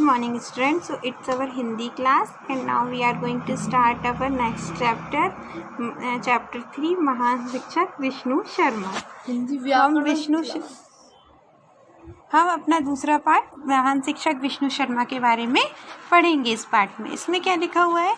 morning students. So it's our Hindi class and now we are going to start our next chapter, chapter 3 महान शिक्षक विष्णु शर्मा। हम अपना दूसरा part महान शिक्षक विष्णु शर्मा के बारे में पढ़ेंगे इस पार्ट में। इसमें क्या लिखा हुआ है?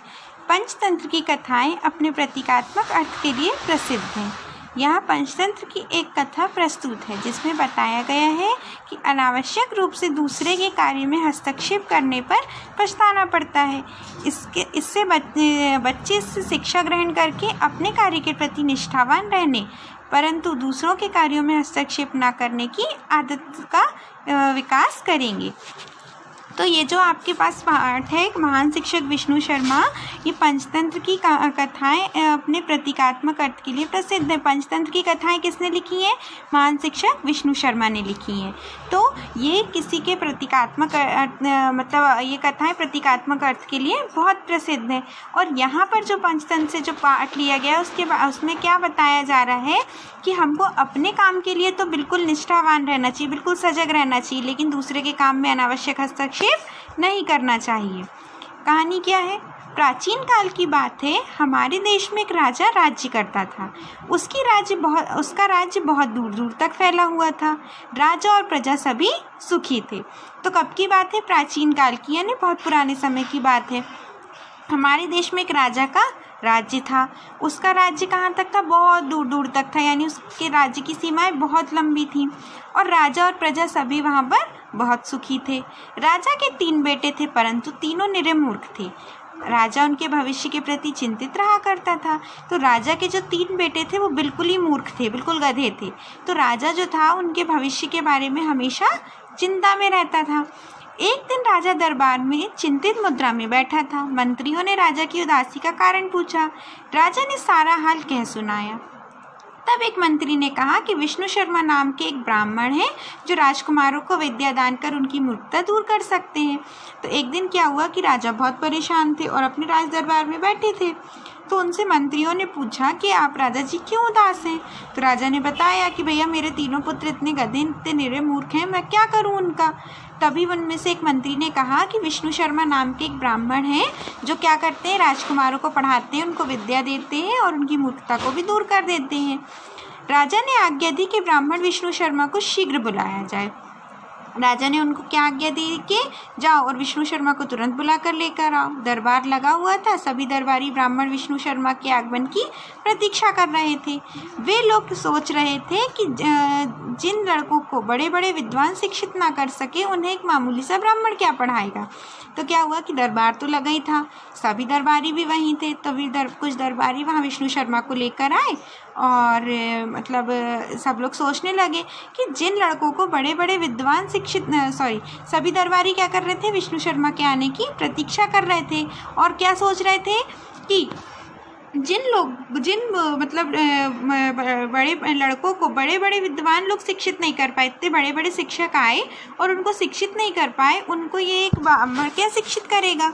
पंचतंत्र की कथाएं अपने प्रतीकात्मक अर्थ के लिए प्रसिद्ध हैं। यहाँ पंचतंत्र की एक कथा प्रस्तुत है जिसमें बताया गया है कि अनावश्यक रूप से दूसरे के कार्य में हस्तक्षेप करने पर पछताना पड़ता है। इससे बच्चे इससे शिक्षा ग्रहण करके अपने कार्य के प्रति निष्ठावान रहने परंतु दूसरों के कार्यों में हस्तक्षेप न करने की आदत का विकास करेंगे। तो ये जो आपके पास पाठ है महान शिक्षक विष्णु शर्मा, ये पंचतंत्र की कथाएं अपने प्रतीकात्मक अर्थ के लिए प्रसिद्ध है। पंचतंत्र की कथाएं किसने लिखी हैं? महान शिक्षक विष्णु शर्मा ने लिखी हैं। तो ये किसी के प्रतीकात्मक मतलब ये कथाएं प्रतीकात्मक अर्थ के लिए बहुत प्रसिद्ध हैं। और यहाँ पर जो पंचतंत्र से जो पाठ लिया गया उसमें क्या बताया जा रहा है कि हमको अपने काम के लिए तो बिल्कुल निष्ठावान रहना चाहिए, बिल्कुल सजग रहना चाहिए, लेकिन दूसरे के काम में अनावश्यक हस्तक्षेप नहीं करना चाहिए। कहानी क्या है? प्राचीन काल की बात है। हमारे देश में एक राजा राज्य करता था। उसका राज्य बहुत दूर दूर तक फैला हुआ था। राजा और प्रजा सभी सुखी थे। तो कब की बात है? प्राचीन काल की, यानी बहुत पुराने समय की बात है। हमारे देश में एक राजा का राज्य था। उसका राज्य कहाँ तक था? बहुत दूर दूर तक था, यानी उसके राज्य की सीमाएं बहुत लंबी थीं और राजा और प्रजा सभी वहाँ पर बहुत सुखी थे। राजा के 3 बेटे थे परंतु तीनों निरे मूर्ख थे। राजा उनके भविष्य के प्रति चिंतित रहा करता था। तो राजा के जो 3 बेटे थे वो बिल्कुल ही मूर्ख थे, बिल्कुल गधे थे। तो राजा जो था उनके भविष्य के बारे में हमेशा चिंता में रहता था। एक दिन राजा दरबार में चिंतित मुद्रा में बैठा था। मंत्रियों ने राजा की उदासी का कारण पूछा। राजा ने सारा हाल कह सुनाया। तब एक मंत्री ने कहा कि विष्णु शर्मा नाम के एक ब्राह्मण हैं जो राजकुमारों को विद्या दान कर उनकी मूर्खता दूर कर सकते हैं। तो एक दिन क्या हुआ कि राजा बहुत परेशान थे और अपने राज दरबार में बैठे थे। तो उनसे मंत्रियों ने पूछा कि आप राजा जी क्यों उदास हैं? तो राजा ने बताया कि भैया मेरे तीनों पुत्र इतने गधे, इतने निरे मूर्ख हैं, मैं क्या करूं उनका। तभी उनमें से एक मंत्री ने कहा कि विष्णु शर्मा नाम के एक ब्राह्मण हैं जो क्या करते हैं, राजकुमारों को पढ़ाते हैं, उनको विद्या देते हैं और उनकी मूर्खता को भी दूर कर देते हैं। राजा ने आज्ञा दी कि ब्राह्मण विष्णु शर्मा को शीघ्र बुलाया जाए। राजा ने उनको क्या आज्ञा दी कि जाओ और विष्णु शर्मा को तुरंत बुला कर लेकर आओ। दरबार लगा हुआ था। सभी दरबारी ब्राह्मण विष्णु शर्मा के आगमन की प्रतीक्षा कर रहे थे। वे लोग सोच रहे थे कि जिन लड़कों को बड़े बड़े विद्वान शिक्षित ना कर सके उन्हें एक मामूली सा ब्राह्मण क्या पढ़ाएगा। तो क्या हुआ कि दरबार तो लगा ही था, सभी दरबारी भी वहीं थे। तभी कुछ दरबारी वहाँ विष्णु शर्मा को लेकर आए और मतलब सब लोग सोचने लगे कि जिन लड़कों को बड़े बड़े विद्वान सभी दरबारी क्या कर रहे थे? विष्णु शर्मा के आने की प्रतीक्षा कर रहे थे और क्या सोच रहे थे कि बड़े लड़कों को बड़े बड़े विद्वान लोग शिक्षित नहीं कर पाए, इतने बड़े बड़े शिक्षक आए और उनको शिक्षित नहीं कर पाए, उनको ये एक क्या शिक्षित करेगा।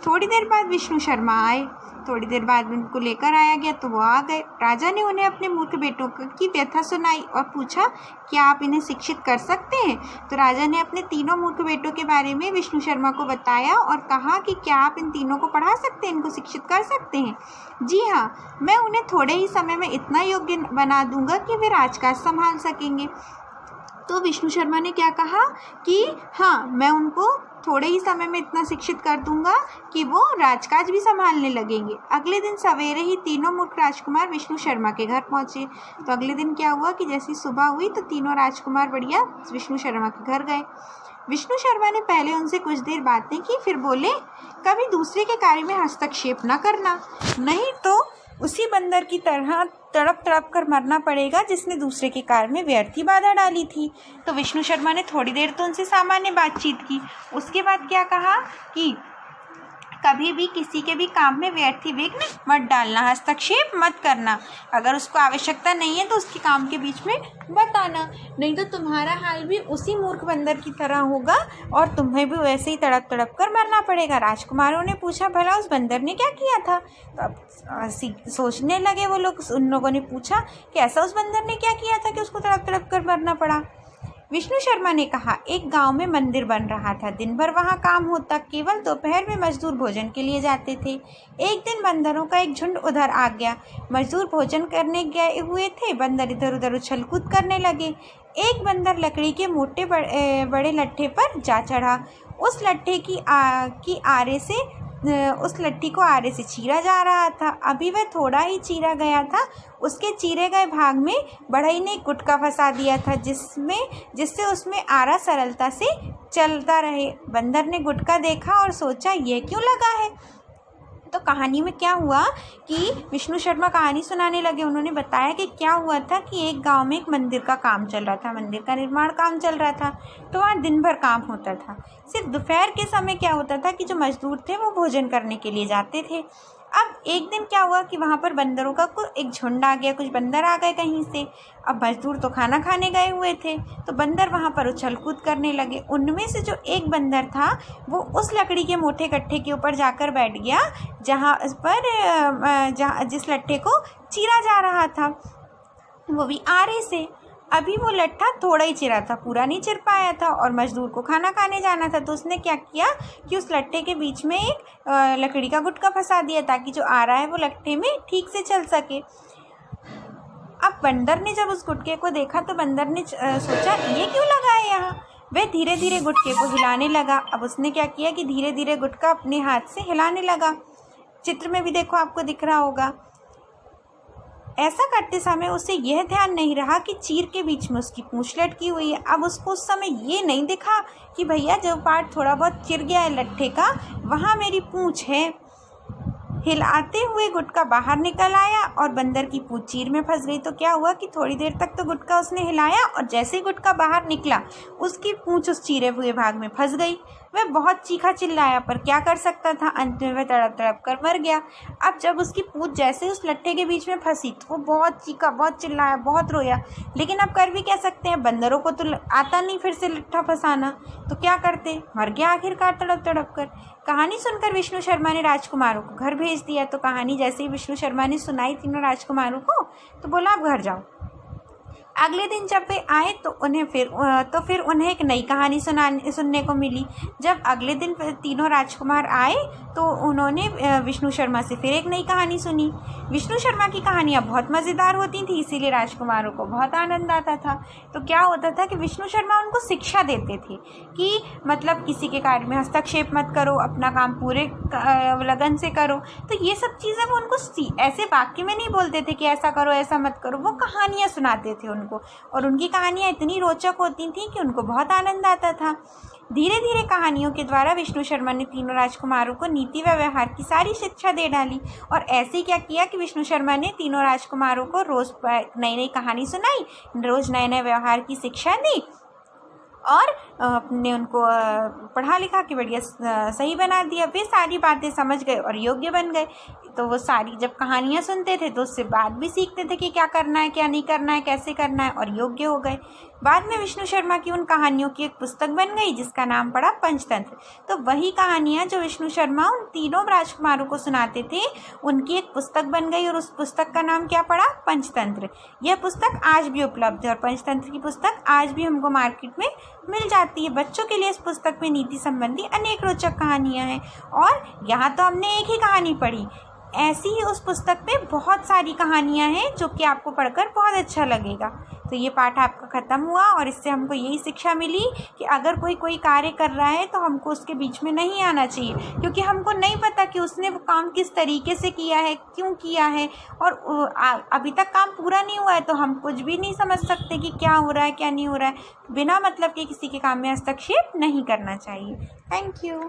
थोड़ी देर बाद विष्णु शर्मा आए। थोड़ी देर बाद उनको लेकर आया गया तो वो आ गए। राजा ने उन्हें अपने मूर्ख बेटों की व्यथा सुनाई और पूछा क्या आप इन्हें शिक्षित कर सकते हैं। तो राजा ने अपने तीनों मूर्ख बेटों के बारे में विष्णु शर्मा को बताया और कहा कि क्या आप इन तीनों को पढ़ा सकते हैं, इनको शिक्षित कर सकते हैं। जी हाँ, मैं उन्हें थोड़े ही समय में इतना योग्य बना दूंगा कि वे राजकाज संभाल सकेंगे। तो विष्णु शर्मा ने क्या कहा कि हाँ, मैं उनको थोड़े ही समय में इतना शिक्षित कर दूंगा कि वो राजकाज भी संभालने लगेंगे। अगले दिन सवेरे ही तीनों मूर्ख राजकुमार विष्णु शर्मा के घर पहुंचे। तो अगले दिन क्या हुआ कि जैसी सुबह हुई तो तीनों राजकुमार बढ़िया विष्णु शर्मा के घर गए। विष्णु शर्मा ने पहले उनसे कुछ देर बातें की, फिर बोले कभी दूसरे के कार्य में हस्तक्षेप न करना, नहीं तो उसी बंदर की तरह तड़प तड़प कर मरना पड़ेगा जिसने दूसरे के कार्य में व्यर्थी बाधा डाली थी। तो विष्णु शर्मा ने थोड़ी देर तो उनसे सामान्य बातचीत की। उसके बाद क्या कहा कि कभी भी किसी के भी काम में व्यर्थी विघ्न मत डालना, हस्तक्षेप मत करना। अगर उसको आवश्यकता नहीं है तो उसके काम के बीच में मत आना, नहीं तो तुम्हारा हाल भी उसी मूर्ख बंदर की तरह होगा और तुम्हें भी वैसे ही तड़प तड़प कर मरना पड़ेगा। राजकुमारों ने पूछा भला उस बंदर ने क्या किया था। तो अब सोचने लगे वो लोग। उन लोगों ने पूछा कि ऐसा उस बंदर ने क्या किया था कि उसको तड़प तड़प कर मरना पड़ा। विष्णु शर्मा ने कहा, एक गांव में मंदिर बन रहा था। दिन भर वहां काम होता, केवल दोपहर में मजदूर भोजन के लिए जाते थे। एक दिन बंदरों का एक झुंड उधर आ गया। मजदूर भोजन करने गए हुए थे। बंदर इधर उधर उछल कूद करने लगे। एक बंदर लकड़ी के मोटे बड़े लट्ठे पर जा चढ़ा। उस लट्ठी को आरे से चीरा जा रहा था। अभी वह थोड़ा ही चीरा गया था, उसके चीरे गए भाग में बढ़ई ने गुटका फंसा दिया था, जिससे उसमें आरा सरलता से चलता रहे। बंदर ने गुटका देखा और सोचा, यह क्यों लगा है। तो कहानी में क्या हुआ कि विष्णु शर्मा कहानी सुनाने लगे। उन्होंने बताया कि क्या हुआ था कि एक गांव में एक मंदिर का काम चल रहा था, मंदिर का निर्माण काम चल रहा था। तो वहाँ दिन भर काम होता था। सिर्फ दोपहर के समय क्या होता था कि जो मजदूर थे वो भोजन करने के लिए जाते थे। अब एक दिन क्या हुआ कि वहाँ पर बंदरों का एक झुंड आ गया, कुछ बंदर आ गए कहीं से। अब मजदूर तो खाना खाने गए हुए थे, तो बंदर वहाँ पर उछल कूद करने लगे। उनमें से जो एक बंदर था वो उस लकड़ी के मोटे गट्ठे के ऊपर जाकर बैठ गया जिस लट्ठे को चीरा जा रहा था, वो भी आरे से। अभी वो लट्ठा थोड़ा ही चिरा था, पूरा नहीं चिर पाया था, और मजदूर को खाना खाने जाना था। तो उसने क्या किया कि उस लट्ठे के बीच में एक लकड़ी का गुटका फंसा दिया, ताकि जो आ रहा है वो लट्ठे में ठीक से चल सके। अब बंदर ने जब उस गुटके को देखा तो बंदर ने सोचा, ये क्यों लगा है यहाँ। वह धीरे धीरे गुटके को हिलाने लगा। अब उसने क्या किया कि धीरे धीरे गुटका अपने हाथ से हिलाने लगा। चित्र में भी देखो, आपको दिख रहा होगा। ऐसा करते समय उसे यह ध्यान नहीं रहा कि चीर के बीच में उसकी पूंछ लटकी हुई है। अब उसको उस समय ये नहीं दिखा कि भैया जो पार्ट थोड़ा बहुत चिर गया है लट्ठे का, वहाँ मेरी पूंछ है। हिलाते हुए गुटका बाहर निकल आया और बंदर की पूंछ चीर में फंस गई। तो क्या हुआ कि थोड़ी देर तक तो गुटका उसने हिलाया, और जैसे ही गुटका बाहर निकला उसकी पूंछ उस चीरे हुए भाग में फंस गई। वह बहुत चीखा चिल्लाया, पर क्या कर सकता था। अंत में वह तड़प तड़प कर मर गया। अब जब उसकी पूंछ जैसे उस लट्ठे के बीच में फंसी तो वो बहुत चीखा, बहुत चिल्लाया, बहुत रोया। लेकिन अब कर भी क्या सकते हैं, बंदरों को तो आता नहीं फिर से लट्ठा फंसाना, तो क्या करते, मर गया आखिरकार तड़प तड़प कर। कहानी सुनकर विष्णु शर्मा ने राजकुमारों को घर भेज दिया। तो कहानी जैसे ही विष्णु शर्मा ने सुनाई तीनों राजकुमारों को, तो बोला, आप घर जाओ। अगले दिन जब वे आए तो फिर उन्हें एक नई कहानी सुनने को मिली। जब अगले दिन तीनों राजकुमार आए तो उन्होंने विष्णु शर्मा से फिर एक नई कहानी सुनी। विष्णु शर्मा की कहानियाँ बहुत मज़ेदार होती थी, इसीलिए राजकुमारों को बहुत आनंद आता था। तो क्या होता था कि विष्णु शर्मा उनको शिक्षा देते थे कि मतलब किसी के कार्य में हस्तक्षेप मत करो, अपना काम पूरे लगन से करो। तो ये सब चीज़ें वो उनको ऐसे वाक्य में नहीं बोलते थे कि ऐसा करो ऐसा मत करो, वो कहानियाँ सुनाते थे उनको, और उनकी कहानियाँ इतनी रोचक होती थीं कि उनको बहुत आनंद आता था। धीरे धीरे कहानियों के द्वारा विष्णु शर्मा ने तीनों राजकुमारों को नीति व व्यवहार की सारी शिक्षा दे डाली। और ऐसे ही क्या किया कि विष्णु शर्मा ने तीनों राजकुमारों को रोज नई नई कहानी सुनाई, रोज नए नए व्यवहार की शिक्षा दी, और अपने उनको पढ़ा लिखा के बढ़िया सही बना दिया। वे सारी बातें समझ गए और योग्य बन गए। तो वो सारी जब कहानियाँ सुनते थे तो उससे बात भी सीखते थे कि क्या करना है, क्या नहीं करना है, कैसे करना है, और योग्य हो गए। बाद में विष्णु शर्मा की उन कहानियों की एक पुस्तक बन गई जिसका नाम पड़ा पंचतंत्र। तो वही कहानियाँ जो विष्णु शर्मा उन तीनों राजकुमारों को सुनाते थे, उनकी एक पुस्तक बन गई, और उस पुस्तक का नाम क्या पड़ा, पंचतंत्र। यह पुस्तक आज भी उपलब्ध है, और पंचतंत्र की पुस्तक आज भी हमको मार्केट में मिल जाती है। बच्चों के लिए इस पुस्तक में नीति संबंधी अनेक रोचक कहानियाँ हैं। और यहाँ तो हमने एक ही कहानी पढ़ी, ऐसी ही उस पुस्तक में बहुत सारी कहानियाँ हैं जो कि आपको पढ़कर बहुत अच्छा लगेगा। तो ये पाठ आपका ख़त्म हुआ, और इससे हमको यही शिक्षा मिली कि अगर कोई कार्य कर रहा है तो हमको उसके बीच में नहीं आना चाहिए, क्योंकि हमको नहीं पता कि उसने वो काम किस तरीके से किया है, क्यों किया है, और अभी तक काम पूरा नहीं हुआ है तो हम कुछ भी नहीं समझ सकते कि क्या हो रहा है क्या नहीं हो रहा है। बिना मतलब के किसी के काम में हस्तक्षेप नहीं करना चाहिए। Thank you.